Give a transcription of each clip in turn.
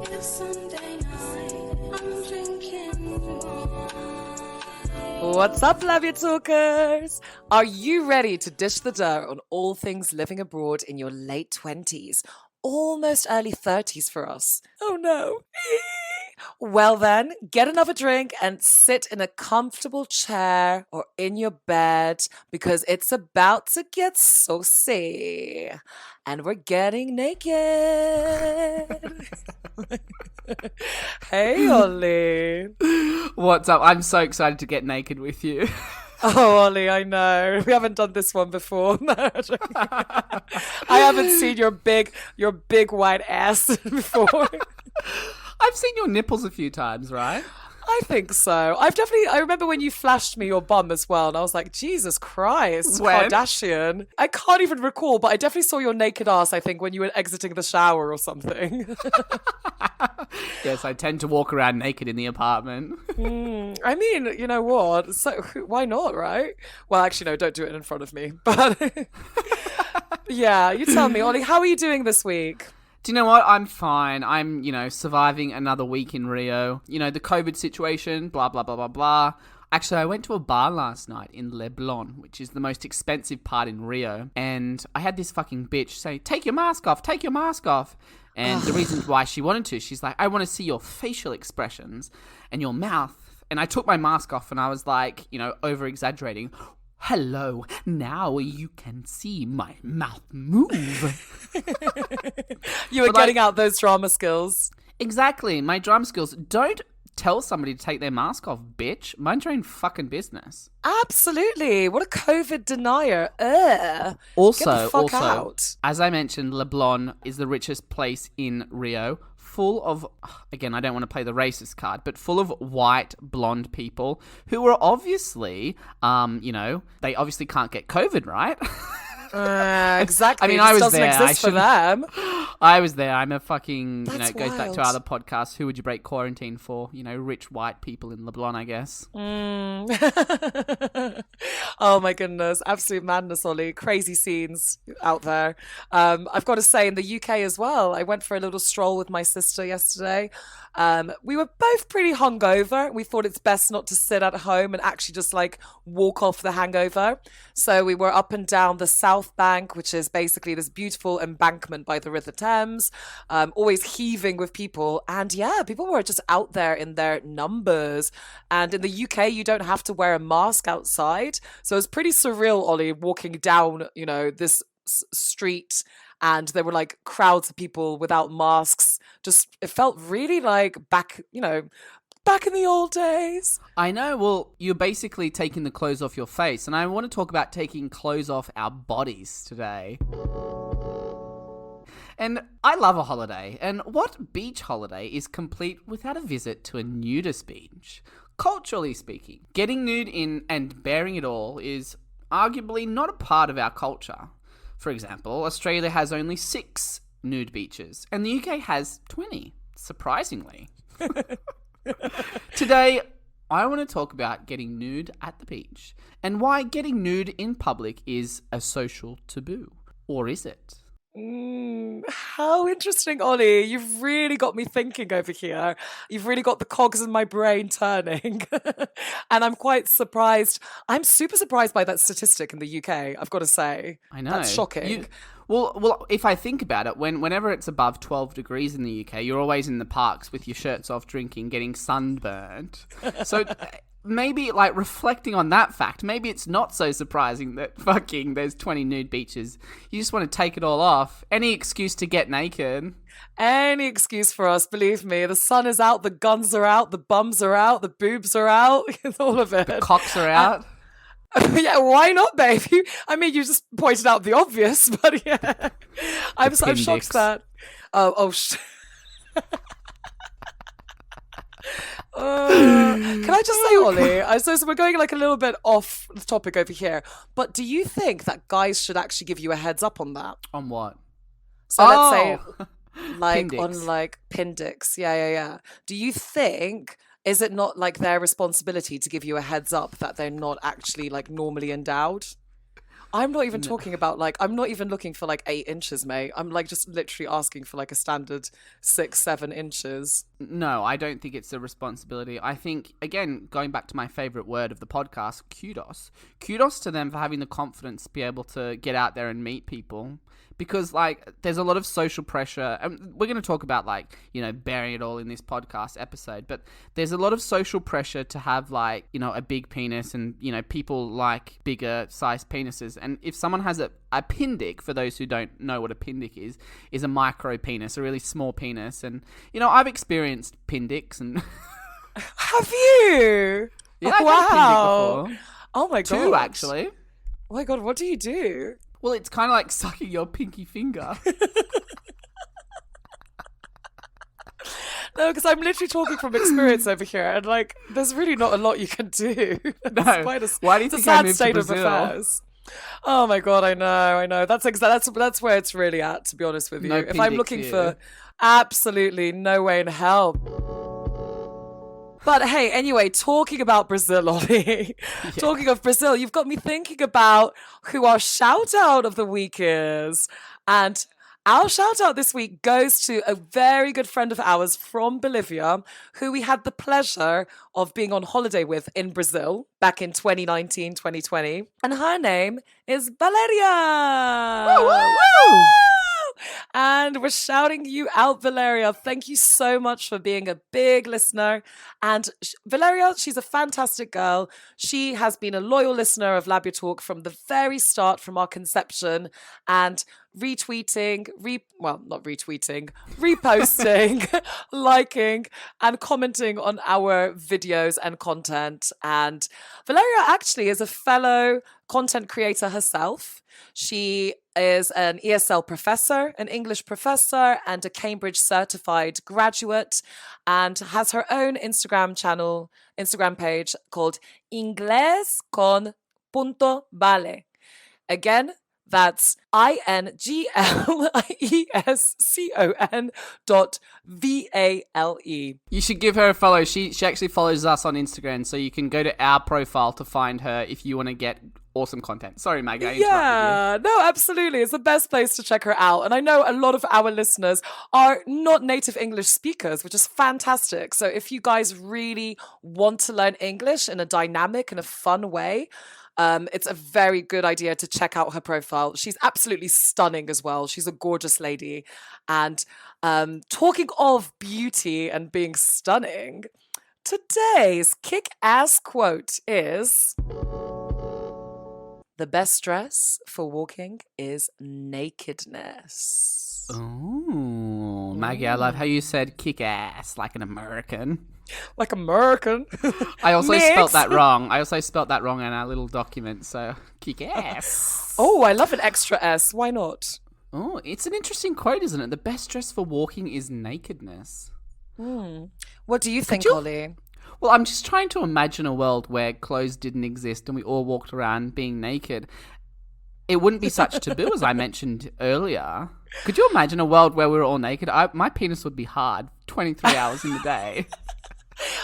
It's Sunday night, I'm drinking wine. What's up, love you talkers? Are you ready to dish the dirt on all things living abroad in your late 20s? Almost early 30s for us. Oh no. Well then, get another drink and sit in a comfortable chair or in your bed because it's about to get saucy. And we're getting naked. Hey, Ollie. What's up? I'm so excited to get naked with you. Oh, Ollie, I know. We haven't done this one before. I haven't seen your big white ass before. I've seen your nipples a few times, right? I think so. I remember when you flashed me your bum as well, and I was like, Jesus Christ, When? Kardashian. I can't even recall, but I definitely saw your naked ass, I think, when you were exiting the shower or something. Yes, I tend to walk around naked in the apartment. I mean, you know what? So why not, right? Well, actually, no, don't do it in front of me. But yeah, you tell me, Ollie, how are you doing this week? Do you know what? I'm fine. I'm, surviving another week in Rio. The COVID situation, blah, blah, blah, blah, blah. Actually, I went to a bar last night in Leblon, which is the most expensive part in Rio. And I had this fucking bitch say, take your mask off, take your mask off. And the reason why she wanted to, she's like, I want to see your facial expressions and your mouth. And I took my mask off and I was like, over-exaggerating. Hello, now you can see my mouth move. You were getting out those drama skills. Exactly, my drama skills. Don't tell somebody to take their mask off, bitch. Mind your own fucking business. Absolutely. What a COVID denier. Ugh. Also, Get the fuck out. As I mentioned, Leblon is the richest place in Rio. Full of, again, I don't want to play the racist card, but full of white, blonde people who are obviously, they obviously can't get COVID, right? Exactly. I mean, I was doesn't there. exist for them. I was there. I'm a fucking, That's it goes back to wild. our other podcast. Who would you break quarantine for? Rich white people in Leblon, I guess. Oh my goodness. Absolute madness, Ollie. Crazy scenes out there. I've got to say, in the UK as well, I went for a little stroll with my sister yesterday. We were both pretty hungover. We thought it's best not to sit at home and actually just walk off the hangover. So we were up and down the South Bank, which is basically this beautiful embankment by the River Thames, always heaving with people. And yeah, people were just out there in their numbers. And in the UK, you don't have to wear a mask outside. So it's pretty surreal, Ollie, walking down, this street. And there were crowds of people without masks. It felt really back in the old days. I know. Well, you're basically taking the clothes off your face. And I want to talk about taking clothes off our bodies today. And I love a holiday. And what beach holiday is complete without a visit to a nudist beach? Culturally speaking, getting nude in and bearing it all is arguably not a part of our culture. For example, Australia has only 6 nude beaches, and the UK has 20, surprisingly. Today, I want to talk about getting nude at the beach, and why getting nude in public is a social taboo. Or is it? How interesting, Ollie. You've really got me thinking over here. You've really got the cogs in my brain turning. And I'm quite surprised. I'm super surprised by that statistic in the UK, I've got to say. I know. That's shocking. Well, if I think about it, whenever it's above 12 degrees in the UK, you're always in the parks with your shirts off drinking, getting sunburned. So maybe, reflecting on that fact, maybe it's not so surprising that there's 20 nude beaches. You just want to take it all off. Any excuse to get naked. Any excuse for us, believe me. The sun is out, the guns are out, the bums are out, the boobs are out, all of it. The cocks are out. Yeah, why not, babe? You just pointed out the obvious, but yeah. I'm shocked that. Can I just say, Ollie, so we're going a little bit off the topic over here, but do you think that guys should actually give you a heads up on that? On what? So let's say, Pindix. on Pindix. Yeah. Do you think, is it not their responsibility to give you a heads up that they're not actually normally endowed? I'm not even talking about like, I'm not even looking for like 8 inches, mate. I'm like just literally asking for like a standard 6, 7 inches. No, I don't think it's a responsibility. I think, again, going back to my favorite word of the podcast, kudos. Kudos to them for having the confidence to be able to get out there and meet people. Because, like, there's a lot of social pressure, and we're going to talk about, like, you know, burying it all in this podcast episode, but there's a lot of social pressure to have, like, you know, a big penis, and, you know, people like bigger sized penises. And if someone has a pindic, for those who don't know what a pindic is a micro penis, a really small penis. And, you know, I've experienced pindics and... Have you? Yeah, I've had a wow. pindic before. Oh my god. 2, actually. Oh my god, what do you do? Well, it's kind of like sucking your pinky finger. No, because I'm literally talking from experience over here, and like, there's really not a lot you can do. No. Why do you think I moved to Brazil? Oh my god, I know. That's where it's really at, to be honest with you. No If I'm pindics looking here. for absolutely no way in hell. But hey, anyway, talking about Brazil, Ollie. Talking of Brazil, you've got me thinking about who our shout out of the week is. And our shout out this week goes to a very good friend of ours from Bolivia, who we had the pleasure of being on holiday with in Brazil back in 2019, 2020. And her name is Valeria. Woo, woo, woo! And we're shouting you out, Valeria. Thank you so much for being a big listener. And Valeria, she's a fantastic girl. She has been a loyal listener of Lab Your Talk from the very start, from our conception, and reposting, liking, and commenting on our videos and content. And Valeria actually is a fellow content creator herself. She is an ESL professor, an English professor, and a Cambridge certified graduate, and has her own Instagram page called Inglés con punto vale. Again, that's INGLESCON.VALE. You should give her a follow. She actually follows us on Instagram, so you can go to our profile to find her if you want to get awesome content. Sorry, Maggie. I interrupted Yeah, no, absolutely. It's the best place to check her out. And I know a lot of our listeners are not native English speakers, which is fantastic. So if you guys really want to learn English in a dynamic and a fun way, it's a very good idea to check out her profile. She's absolutely stunning as well. She's a gorgeous lady. And talking of beauty and being stunning, today's kick-ass quote is... The best dress for walking is nakedness. Oh, Maggie, I love how you said kick ass like an American. Like American. I also Mix. spelt that wrong. In our little document, so kick ass. Oh, I love an extra S. Why not? Oh, it's an interesting quote, isn't it? The best dress for walking is nakedness. What do you think, you- Ollie? Well, I'm just trying to imagine a world where clothes didn't exist and we all walked around being naked. It wouldn't be such taboo as I mentioned earlier. Could you imagine a world where we were all naked? My penis would be hard 23 hours in the day.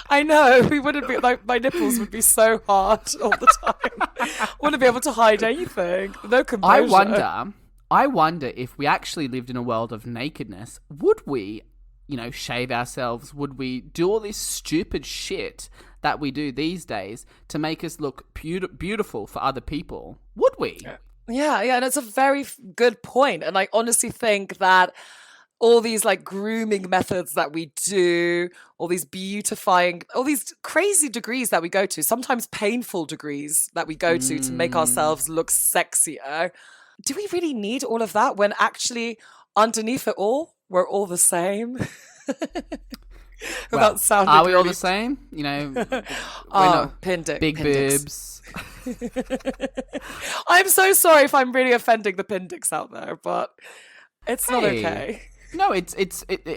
I know, we wouldn't be like, my nipples would be so hard all the time. Wouldn't be able to hide anything. No composure. I wonder if we actually lived in a world of nakedness, would we, you know, shave ourselves? Would we do all this stupid shit that we do these days to make us look beautiful for other people? Would we? Yeah, and it's a very good point. And I honestly think that all these like grooming methods that we do, all these beautifying, all these crazy degrees that we go to, sometimes painful degrees that we go to make ourselves look sexier. Do we really need all of that when actually underneath it all, we're all the same? Without sounding are we all really... the same? You know, we're Oh, pindic. big pindics. boobs. I'm so sorry if I'm really offending the pindics out there, but it's not Hey. okay. No, it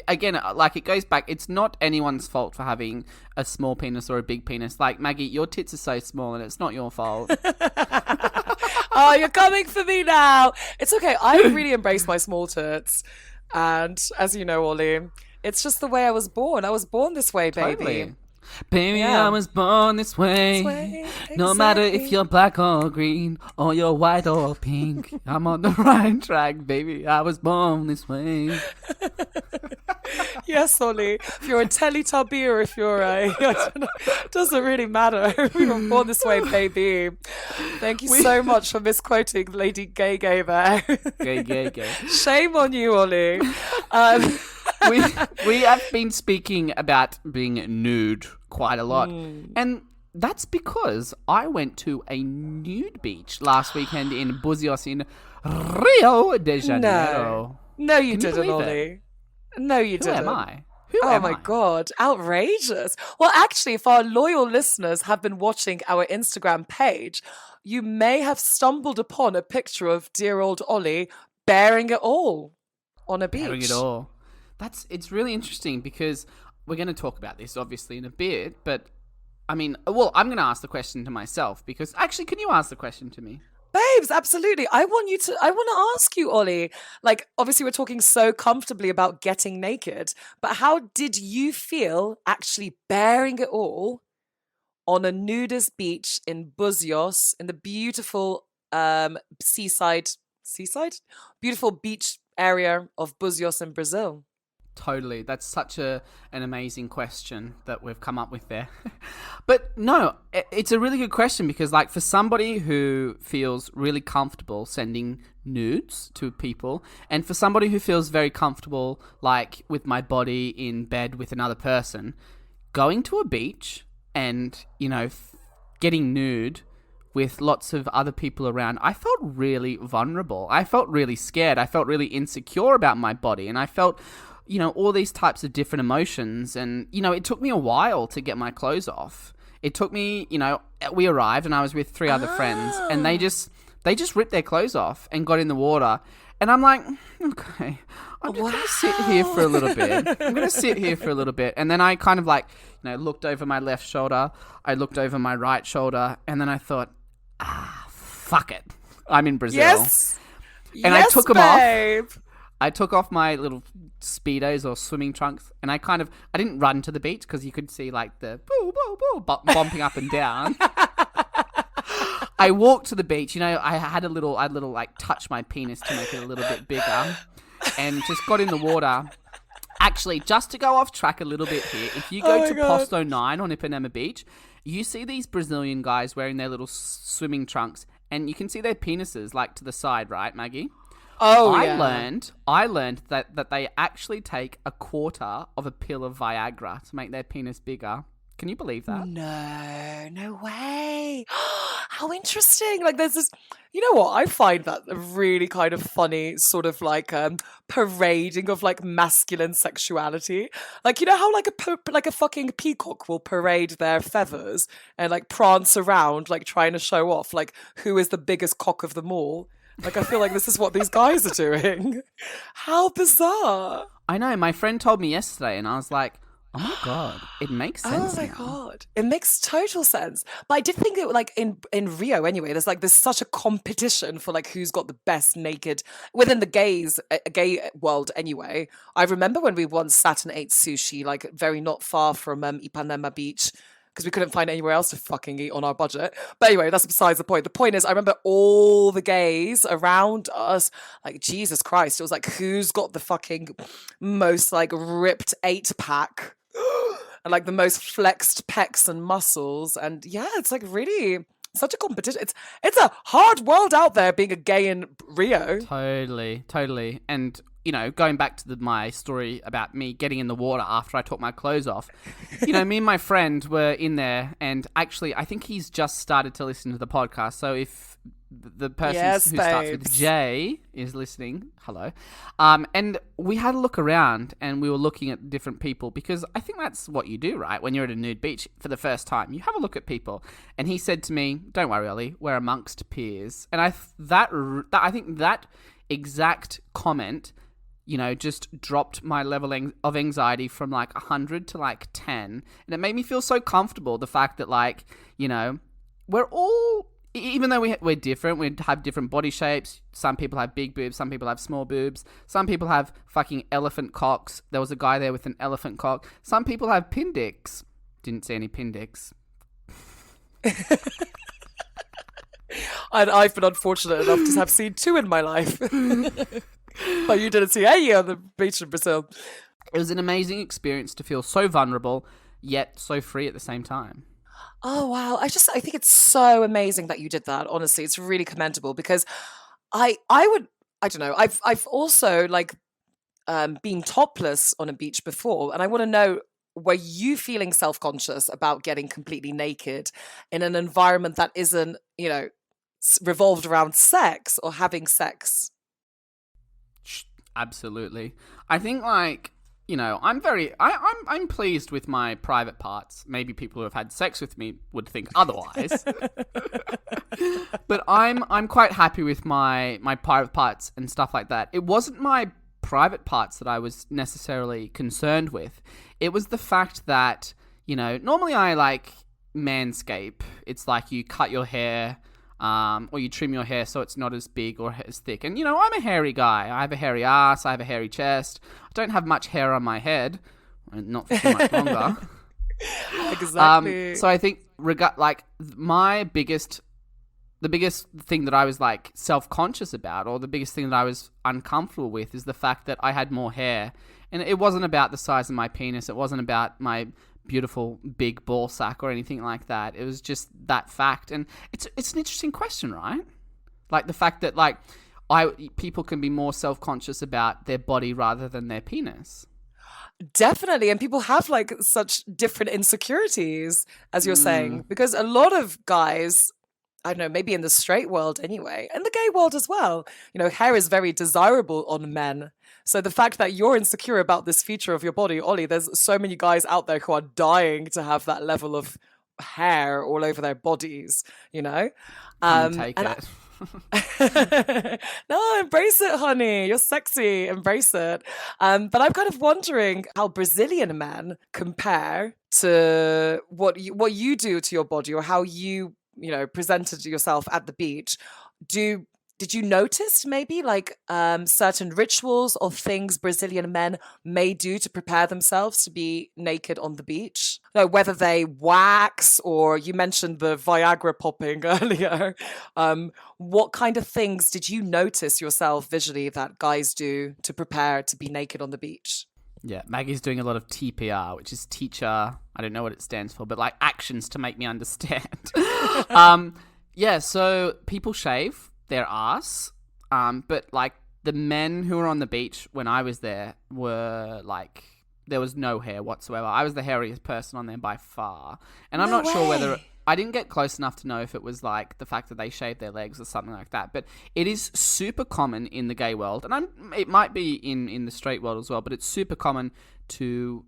again, like, it goes back. It's not anyone's fault for having a small penis or a big penis. Like, Maggie, your tits are so small and it's not your fault. Oh, you're coming for me now. It's okay. I really embrace my small tits. And as you know, Ollie, it's just the way I was born. I was born this way, baby. Totally. Baby, Yeah. I was born this way. No matter if exactly. you're black or green, or you're white or pink, I'm on the right track, baby. I was born this way. Yes, Ollie. If you're a Teletubby or if you're a, I don't know, doesn't really matter. We were born this way, baby. Thank you so much for misquoting Lady Gay Gay there. Gay, gay, gay. Shame on you, Ollie. Um, we we have been speaking about being nude quite a lot, and that's because I went to a nude beach last weekend in Buzios in Rio de Janeiro. no, you Can you didn't, believe it? Ollie. No, you Who didn't. am I? Who Oh am my I? God, outrageous. Well, actually, if our loyal listeners have been watching our Instagram page, you may have stumbled upon a picture of dear old Ollie bearing it all on a beach. Bearing it all. It's really interesting because we're going to talk about this obviously in a bit, but I mean, well, I'm going to ask the question to myself because actually, can you ask the question to me? Babes, absolutely. I want to ask you, Ollie, like, obviously we're talking so comfortably about getting naked, but how did you feel actually bearing it all on a nudist beach in Buzios, in the beautiful seaside, beautiful beach area of Buzios in Brazil? Totally. That's such an amazing question that we've come up with there. But no, it's a really good question because like for somebody who feels really comfortable sending nudes to people and for somebody who feels very comfortable like with my body in bed with another person, going to a beach and, you know, getting nude with lots of other people around, I felt really vulnerable. I felt really scared. I felt really insecure about my body and I felt, you know, all these types of different emotions. And, you know, it took me a while to get my clothes off. It took me, you know, we arrived and I was with 3 other friends and they just ripped their clothes off and got in the water. And I'm like, okay, I'm just going to sit here for a little bit. I'm going to sit here for a little bit. And then I kind of like, you know, looked over my left shoulder. I looked over my right shoulder. And then I thought, fuck it. I'm in Brazil. Yes. And yes, I took them babe. off. I took off my little speedos or swimming trunks and I didn't run to the beach because you could see like the boo, boo, boo, bumping up and down. I walked to the beach, you know, I'd like touch my penis to make it a little bit bigger and just got in the water. Actually, just to go off track a little bit here, if you go to Posto 9 on Ipanema Beach, you see these Brazilian guys wearing their little swimming trunks and you can see their penises like to the side, right, Maggie? Oh, I learned that they actually take a quarter of a pill of Viagra to make their penis bigger. Can you believe that? No way. How interesting. Like there's this, you know what? I find that a really kind of funny sort of like parading of like masculine sexuality. Like, you know how like a fucking peacock will parade their feathers and like prance around like trying to show off like who is the biggest cock of them all? Like, I feel like this is what these guys are doing. How bizarre. I know. My friend told me yesterday and I was like, oh my God, it makes sense. Oh my now. God. It makes total sense. But I did think that like in Rio anyway, there's such a competition for like who's got the best naked within the gay world anyway. I remember when we once sat and ate sushi like very not far from Ipanema Beach because we couldn't find anywhere else to fucking eat on our budget. But anyway, that's besides the point. The point is, I remember all the gays around us, like, Jesus Christ, it was like, who's got the fucking most, like, ripped 8-pack and, like, the most flexed pecs and muscles. And, yeah, it's, like, really such a competition. It's a hard world out there being a gay in Rio. Totally. And, you know, going back to my story about me getting in the water after I took my clothes off, you know, me and my friend were in there and actually I think he's just started to listen to the podcast. So if the person who starts with J is listening, hello. And we had a look around and we were looking at different people because I think that's what you do, right? When you're at a nude beach for the first time, you have a look at people. And he said to me, don't worry, Ollie, we're amongst peers. And I think that exact comment, you know, just dropped my level of anxiety from like 100 to like 10. And it made me feel so comfortable. The fact that like, you know, we're all, even though we're different, we have different body shapes. Some people have big boobs. Some people have small boobs. Some people have fucking elephant cocks. There was a guy there with an elephant cock. Some people have pin dicks. Didn't see any Pindix. And I've been unfortunate enough to have seen 2 in my life. But you didn't see any on the beach in Brazil. It was an amazing experience to feel so vulnerable, yet so free at the same time. Oh wow. I think it's so amazing that you did that. Honestly, it's really commendable because I don't know. I've also been topless on a beach before, and I want to know, were you feeling self-conscious about getting completely naked in an environment that isn't, revolved around sex or having sex? Absolutely. I think I'm pleased with my private parts. Maybe people who have had sex with me would think otherwise. But I'm quite happy with my private parts and stuff like that. It wasn't my private parts that I was necessarily concerned with. It was the fact that, normally I manscape. It's like you cut your hair, or you trim your hair so it's not as big or as thick. And, I'm a hairy guy. I have a hairy ass. I have a hairy chest. I don't have much hair on my head. Not for too much longer. Exactly. So I think, the biggest thing that I was self-conscious about, or the biggest thing that I was uncomfortable with, is the fact that I had more hair. And it wasn't about the size of my penis. It wasn't about my beautiful big ball sack or anything like that. It was just that fact. And it's an interesting question, right? The fact that people can be more self-conscious about their body rather than their penis. Definitely. And people have such different insecurities, as you're saying, because a lot of guys, I don't know, maybe in the straight world anyway, and the gay world as well, hair is very desirable on men. So the fact that you're insecure about this feature of your body, Ollie, there's so many guys out there who are dying to have that level of hair all over their bodies, Come and take it. No, embrace it, honey. You're sexy. Embrace it. But I'm kind of wondering how Brazilian men compare to what you do to your body, or how you presented yourself at the beach. Did you notice maybe certain rituals or things Brazilian men may do to prepare themselves to be naked on the beach? No, whether they wax, or you mentioned the Viagra popping earlier. What kind of things did you notice yourself visually that guys do to prepare to be naked on the beach? Yeah, Maggie's doing a lot of TPR, which is teacher. I don't know what it stands for, but actions to make me understand. Yeah, so people shave their ass, but the men who were on the beach when I was there were there was no hair whatsoever. I was the hairiest person on there by far, and I'm not sure whether I didn't get close enough to know if it was the fact that they shaved their legs or something like that. But it is super common in the gay world, and it might be in the straight world as well. But it's super common to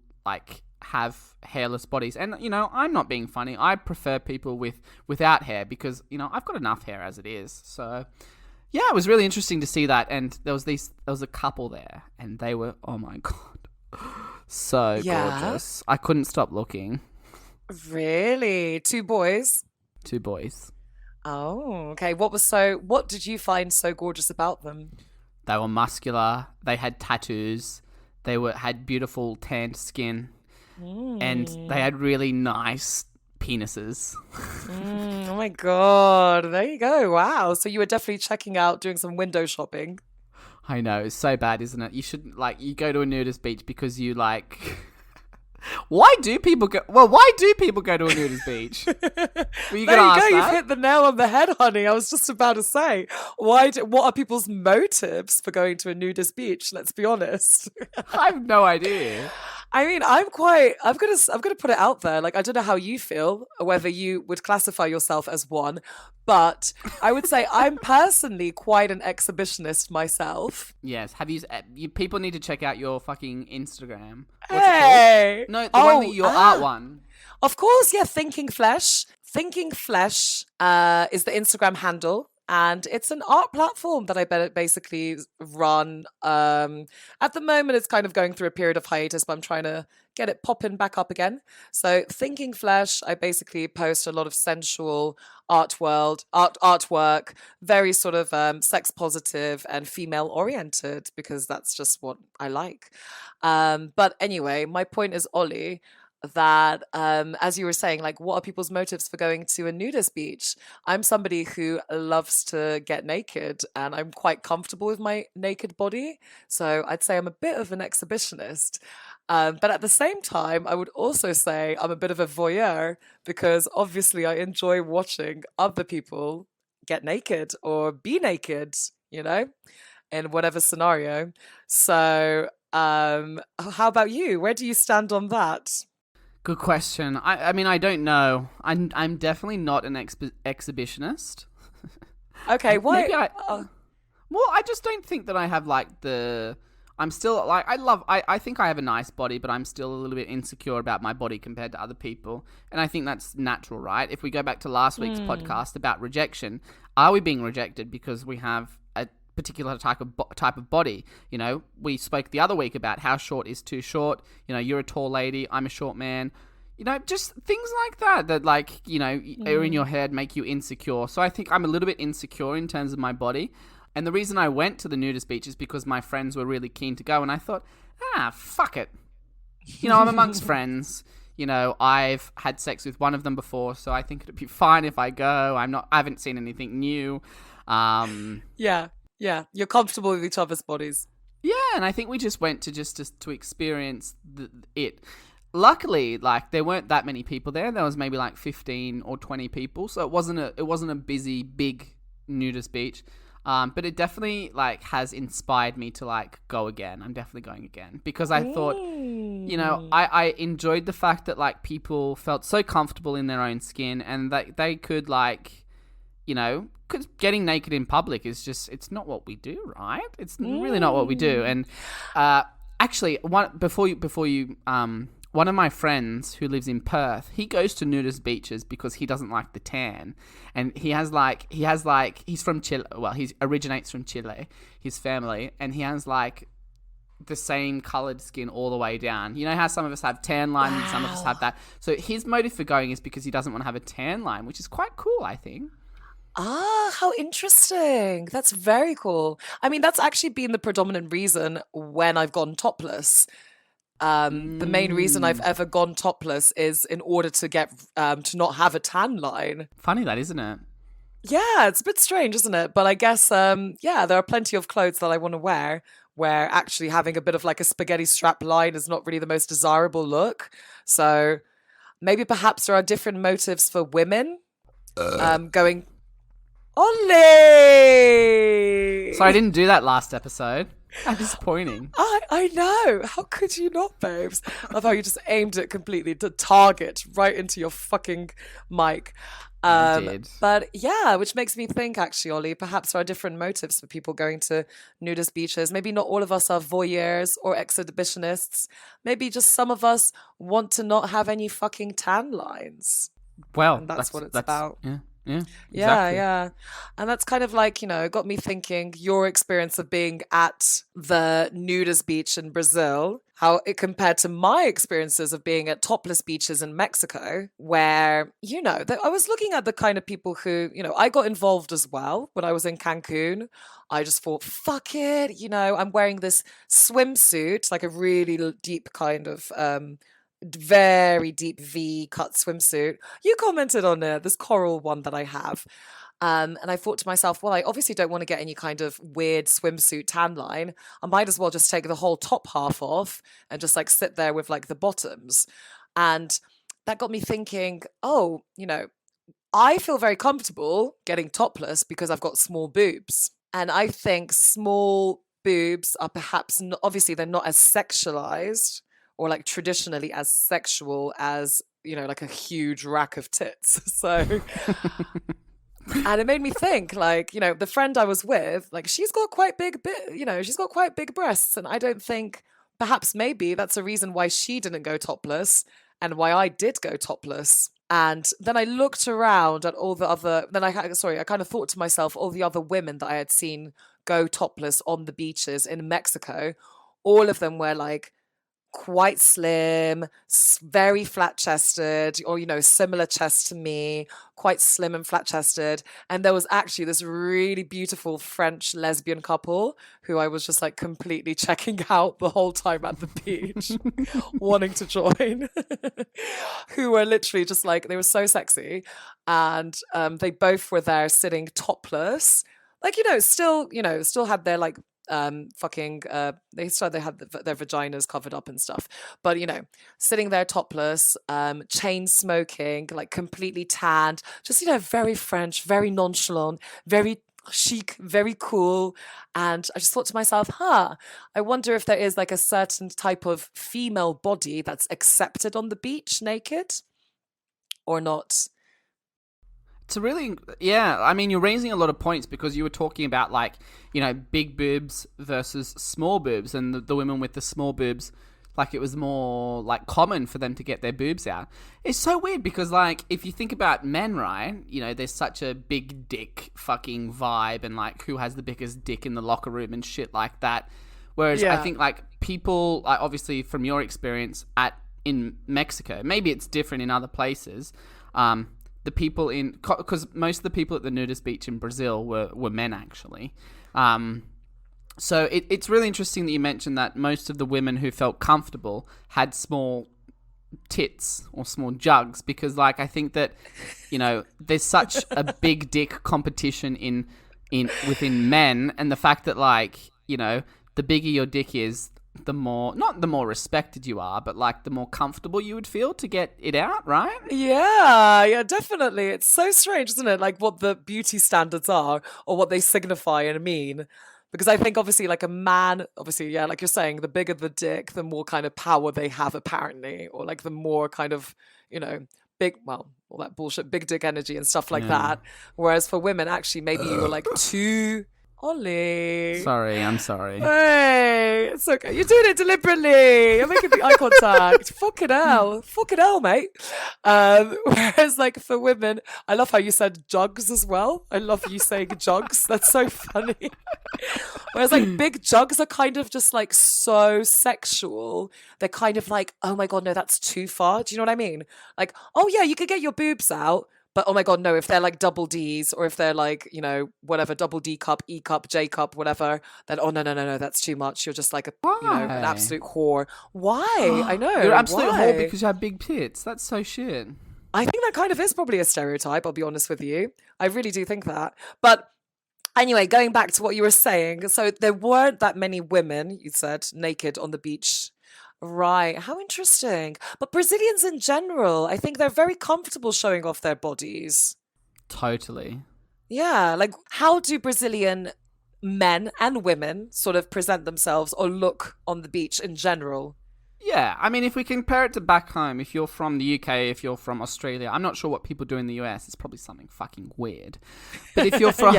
have hairless bodies, and I'm not being funny. I prefer people without hair because I've got enough hair as it is. So yeah, it was really interesting to see that. And there was a couple there, and they were, oh my god, so gorgeous. I couldn't stop looking. Really? 2 boys? 2 boys. Oh, okay. What did you find so gorgeous about them? They were muscular. They had tattoos. They had beautiful tanned skin. And they had really nice penises. Oh my god. There you go. Wow. So you were definitely doing some window shopping. I know. It's so bad, isn't it? You should, you go to a nudist beach because you Why do people go to a nudist beach? Were you There gonna you ask go. that? You've hit the nail on the head, honey. I was just about to say, what are people's motives for going to a nudist beach? Let's be honest. I have no idea. I mean, I'm gonna put it out there. I don't know how you feel, or whether you would classify yourself as one, but I would say I'm personally quite an exhibitionist myself. Yes. Have you? People need to check out your fucking Instagram. Hey! No, the one your art one. Of course, yeah. Thinking Flesh. Thinking Flesh is the Instagram handle. And it's an art platform that I basically run. At the moment, it's kind of going through a period of hiatus, but I'm trying to get it popping back up again. So Thinking Flesh, I basically post a lot of sensual artwork, very sort of sex positive and female oriented, because that's just what I like. But anyway, my point is, Ollie, that, as you were saying, like, what are people's motives for going to a nudist beach? I'm somebody who loves to get naked and I'm quite comfortable with my naked body. So I'd say I'm a bit of an exhibitionist. But at the same time, I would also say I'm a bit of a voyeur because obviously I enjoy watching other people get naked or be naked, you know, in whatever scenario. So, how about you? Where do you stand on that? Good question. I mean, I don't know. I'm definitely not an exhibitionist. Okay, why? Maybe well, I just don't think that I have like the. I'm still like I think I have a nice body, but I'm still a little bit insecure about my body compared to other people, and I think that's natural, right? If we go back to last week's podcast about rejection, are we being rejected because we have a particular type of body? You know, we spoke the other week about how short is too short. You know, you're a tall lady, I'm a short man. You know, just things like that like, you know, are in your head, make you insecure. So I think I'm a little bit insecure in terms of my body. And the reason I went to the nudist beach is because my friends were really keen to go. And I thought, fuck it. You know, I'm amongst friends. You know, I've had sex with one of them before, so I think it'd be fine if I go. I haven't seen anything new. Yeah, yeah. You're comfortable with each other's bodies. Yeah, and I think we just went to experience it. Luckily, like, there weren't that many people there. There was maybe like 15 or 20 people, so it wasn't a busy, big nudist beach. But it definitely like has inspired me to like go again. I'm definitely going again because I thought, you know, I enjoyed the fact that like people felt so comfortable in their own skin and that they could like, you know, because getting naked in public is just, it's not what we do, right? It's really not what we do. And actually, before you one of my friends who lives in Perth, he goes to nudist beaches because he doesn't like the tan. And he's from Chile. Well, he originates from Chile, his family, and he has like the same colored skin all the way down. You know how some of us have tan lines and some of us have that. So his motive for going is because he doesn't want to have a tan line, which is quite cool, I think. Ah, how interesting. That's very cool. I mean, that's actually been the predominant reason when I've gone topless. The main reason I've ever gone topless is in order to get to not have a tan line. Funny that, isn't it? Yeah, it's a bit strange, isn't it? But I guess yeah, there are plenty of clothes that I want to wear where actually having a bit of like a spaghetti strap line is not really the most desirable look. So maybe perhaps there are different motives for women going Ollie. So I didn't do that last episode. How disappointing. I know. How could you not, babes? I love how you just aimed it completely to target right into your fucking mic. I did. But yeah, which makes me think, actually, Ollie, perhaps there are different motives for people going to nudist beaches. Maybe not all of us are voyeurs or exhibitionists. Maybe just some of us want to not have any fucking tan lines. Well, And that's what it's about. Yeah. Yeah, Yeah, exactly. yeah. And that's kind of like, you know, got me thinking your experience of being at the nudist beach in Brazil, how it compared to my experiences of being at topless beaches in Mexico, where, you know, I was looking at the kind of people who, you know, I got involved as well when I was in Cancun. I just thought, fuck it, you know, I'm wearing this swimsuit, like a really deep kind of very deep V cut swimsuit. You commented on it, this coral one that I have. And I thought to myself, well, I obviously don't want to get any kind of weird swimsuit tan line. I might as well just take the whole top half off and just like sit there with like the bottoms. And that got me thinking, oh, you know, I feel very comfortable getting topless because I've got small boobs. And I think small boobs are perhaps not, obviously they're not as sexualized or like traditionally as sexual as, you know, like a huge rack of tits. So, and it made me think, like, you know, the friend I was with, like, she's got quite she's got quite big breasts. And I don't think perhaps maybe that's a reason why she didn't go topless and why I did go topless. And then I looked around at all the other, I kind of thought to myself, all the other women that I had seen go topless on the beaches in Mexico, all of them were like, quite slim, very flat chested, or, similar chest to me, quite slim and flat chested. And there was actually this really beautiful French lesbian couple who I was just like completely checking out the whole time at the beach, wanting to join, who were literally just like, they were so sexy. And they both were there sitting topless, like, still had their like, they had their vaginas covered up and stuff, but sitting there topless, chain smoking, like completely tanned, just very French, very nonchalant, very chic, very cool. And I just thought to myself, I wonder if there is like a certain type of female body that's accepted on the beach naked or not. It's a really, yeah, I mean, you're raising a lot of points because you were talking about like, big boobs versus small boobs, and the women with the small boobs, like it was more like common for them to get their boobs out. It's so weird because like, if you think about men, right, there's such a big dick fucking vibe and like who has the biggest dick in the locker room and shit like that. Whereas I think like people, like obviously from your experience in Mexico, maybe it's different in other places, the people because most of the people at the nudist beach in Brazil were men actually. So it's really interesting that you mentioned that most of the women who felt comfortable had small tits or small jugs, because like I think that there's such a big dick competition within men, and the fact that like the bigger your dick is, the more, not the more respected you are, but like the more comfortable you would feel to get it out, right? Yeah, definitely. It's so strange, isn't it? Like what the beauty standards are or what they signify and mean. Because I think obviously like a man, obviously, yeah, like you're saying, the bigger the dick, the more kind of power they have apparently, or like the more kind of, big, well, all that bullshit, big dick energy and stuff like that. Whereas for women, actually, maybe you were like too... Ollie. Sorry, I'm sorry. Hey, it's okay. You're doing it deliberately. You're making the eye contact. Fucking hell, mate. Whereas, like for women, I love how you said jugs as well. I love you saying jugs. That's so funny. Whereas, like big jugs are kind of just like so sexual. They're kind of like, oh my god, no, that's too far. Do you know what I mean? Like, oh yeah, you could get your boobs out. But oh my god, no, if they're like double Ds, or if they're like, whatever, double D cup, E cup, J cup, whatever, then oh no, that's too much. You're just like an absolute whore. Why? I know. You're an absolute whore because you have big tits. That's so shit. I think that kind of is probably a stereotype, I'll be honest with you. I really do think that. But anyway, going back to what you were saying, so there weren't that many women, you said, naked on the beach. Right. How interesting. But Brazilians in general, I think they're very comfortable showing off their bodies. Totally. Yeah. Like, how do Brazilian men and women sort of present themselves or look on the beach in general? Yeah. I mean, if we compare it to back home, if you're from the UK, if you're from Australia, I'm not sure what people do in the US. It's probably something fucking weird. But if you're from...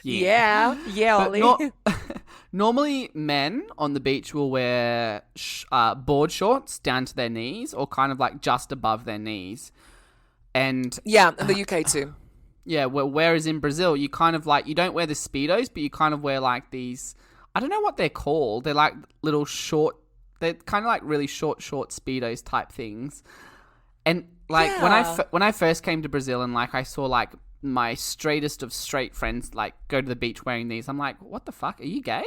Yeah, Ollie. Normally, men on the beach will wear board shorts down to their knees, or kind of like just above their knees. And yeah, in the UK too. Yeah, whereas in Brazil, you kind of like, you don't wear the Speedos, but you kind of wear like these, I don't know what they're called. They're like little short, they're kind of like really short Speedos type things. And like when I first came to Brazil and like I saw like my straightest of straight friends like go to the beach wearing these, I'm like, what the fuck? Are you gay?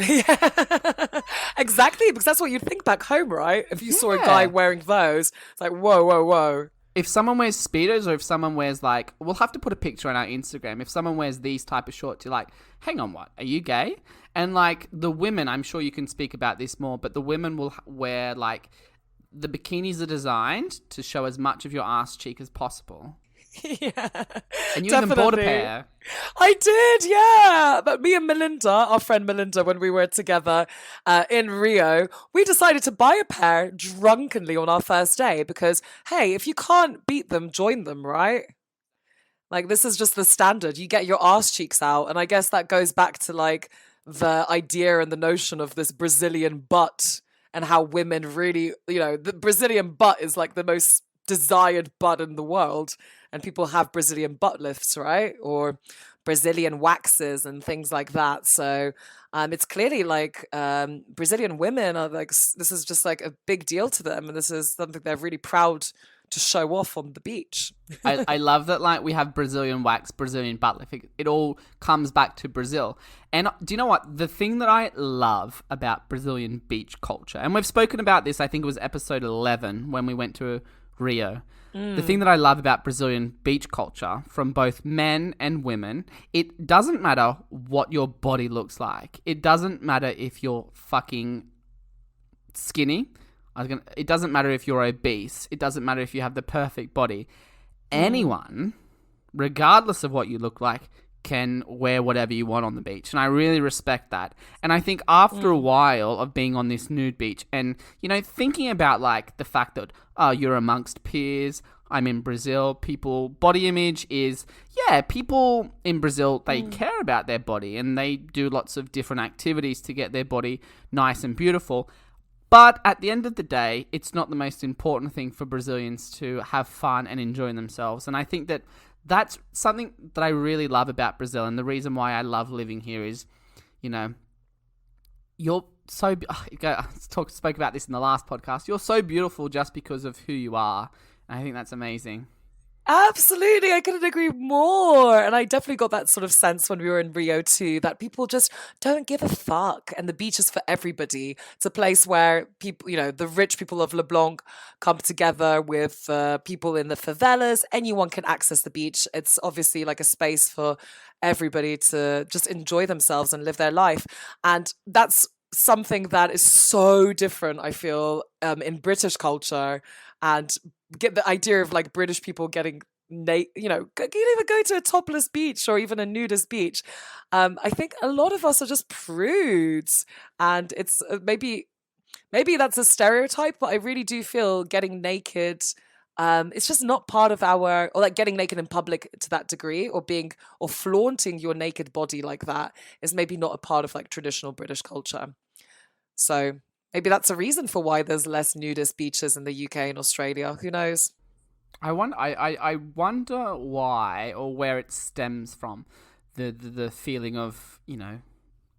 Yeah, exactly, because that's what you'd think back home, right? If you saw a guy wearing those, it's like, whoa. If someone wears Speedos, or if someone wears like, we'll have to put a picture on our Instagram. If someone wears these type of shorts, you're like, hang on, what? Are you gay? And like the women, I'm sure you can speak about this more, but the women will wear like, the bikinis are designed to show as much of your ass cheek as possible. Yeah, and you even bought a pair. I did, yeah. But me and Melinda, our friend Melinda, when we were together in Rio, we decided to buy a pair drunkenly on our first day because, hey, if you can't beat them, join them, right? Like, this is just the standard. You get your ass cheeks out. And I guess that goes back to, like, the idea and the notion of this Brazilian butt and how women really, the Brazilian butt is, like, the most desired butt in the world. And people have Brazilian butt lifts, right? Or Brazilian waxes and things like that. So it's clearly like Brazilian women are like, this is just like a big deal to them. And this is something they're really proud to show off on the beach. I love that, like, we have Brazilian wax, Brazilian butt lift. It all comes back to Brazil. And do you know what? The thing that I love about Brazilian beach culture, and we've spoken about this, I think it was episode 11 when we went to Rio. The thing that I love about Brazilian beach culture from both men and women, it doesn't matter what your body looks like. It doesn't matter if you're fucking skinny. It doesn't matter if you're obese. It doesn't matter if you have the perfect body. Anyone, regardless of what you look like, can wear whatever you want on the beach. And I really respect that. And I think after a while of being on this nude beach and, you know, thinking about like the fact that, oh, you're amongst peers, I'm in Brazil, body image is, people in Brazil, they care about their body and they do lots of different activities to get their body nice and beautiful. But at the end of the day, it's not the most important thing for Brazilians to have fun and enjoy themselves. And I think that that's something that I really love about Brazil. And the reason why I love living here is, you know, you're so... spoke about this in the last podcast. You're so beautiful just because of who you are. And I think that's amazing. Absolutely, I couldn't agree more. And I definitely got that sort of sense when we were in Rio too, that people just don't give a fuck. And the beach is for everybody. It's a place where people, you know, the rich people of LeBlanc come together with people in the favelas. Anyone can access the beach. It's obviously like a space for everybody to just enjoy themselves and live their life. And that's something that is so different, I feel, in British culture. And get the idea of like British people getting, you know, you can even go to a topless beach or even a nudist beach. I think a lot of us are just prudes, and it's maybe that's a stereotype, but I really do feel getting naked. It's just not part of or like getting naked in public to that degree, or flaunting your naked body like that is maybe not a part of like traditional British culture. So maybe that's a reason for why there's less nudist beaches in the UK and Australia. Who knows? I wonder why or where it stems from, the feeling of, you know,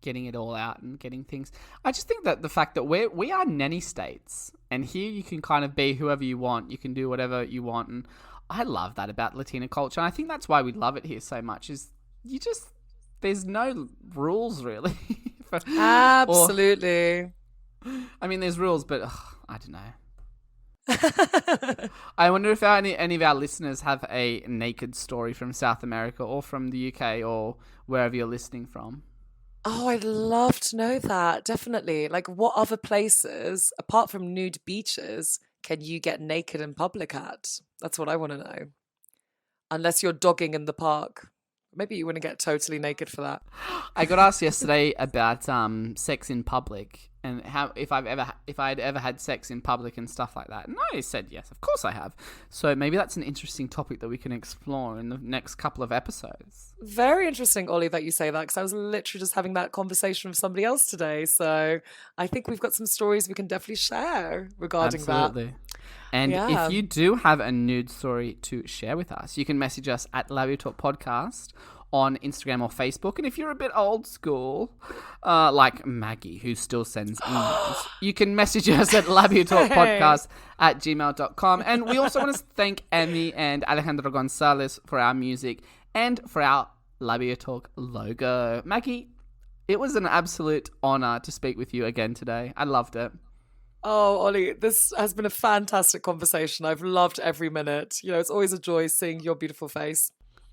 getting it all out and getting things. I just think that the fact that we are nanny states, and here you can kind of be whoever you want. You can do whatever you want, and I love that about Latina culture. And I think that's why we love it here so much. Is there's no rules really. Absolutely. I mean, there's rules, but I don't know. I wonder if any of our listeners have a naked story from South America or from the UK or wherever you're listening from. Oh, I'd love to know that. Definitely. Like, what other places, apart from nude beaches, can you get naked in public at? That's what I want to know. Unless you're dogging in the park. Maybe you want to get totally naked for that. I got asked yesterday about sex in public and how if I'd ever had sex in public and stuff like that. And I said yes, of course I have. So maybe that's an interesting topic that we can explore in the next couple of episodes. Very interesting, Ollie, that you say that, because I was literally just having that conversation with somebody else today. So I think we've got some stories we can definitely share regarding Absolutely. And if you do have a nude story to share with us, you can message us at Labio Talk Podcast on Instagram or Facebook. And if you're a bit old school, like Maggie, who still sends emails, you can message us at labiotalkpodcast@gmail.com. And we also want to thank Emmy and Alejandro Gonzalez for our music and for our Labio Talk logo. Maggie, it was an absolute honor to speak with you again today. I loved it. Oh, Ollie, this has been a fantastic conversation. I've loved every minute. You know, it's always a joy seeing your beautiful face.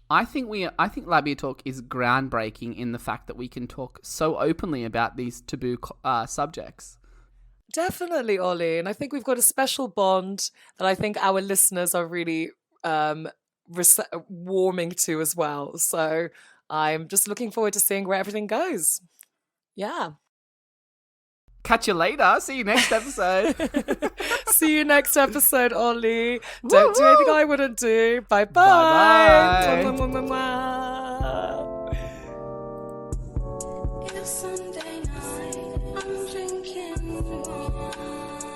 I think Labio Talk is groundbreaking in the fact that we can talk so openly about these taboo subjects. Definitely, Ollie. And I think we've got a special bond that I think our listeners are really warming to as well. So I'm just looking forward to seeing where everything goes. Yeah. Catch you later. See you next episode. See you next episode, Ollie. Don't do anything I wouldn't do. Bye-bye. Bye-bye. It's Sunday night, I'm drinking wine.